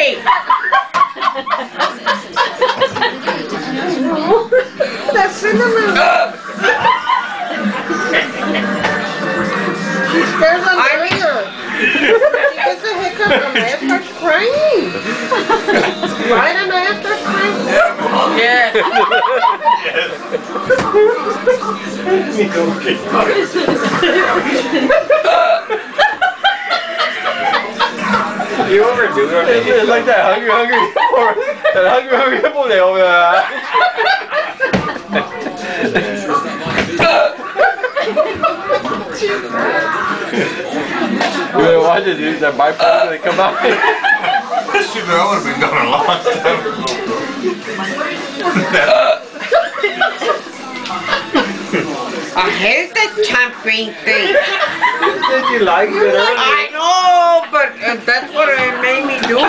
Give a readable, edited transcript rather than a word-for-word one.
Hey! That cinnamon. She scares Andrea. She gets a hiccup and Andrea starts crying. Right, Andrea starts crying? Yeah. You overdo it. It's like that hungry hippo there over there. You better watch it, dude. That bypass when they come out. Shoot, that would have been done a long time I hate that champagne thing. Did you like it? I know, but that's what it made me do.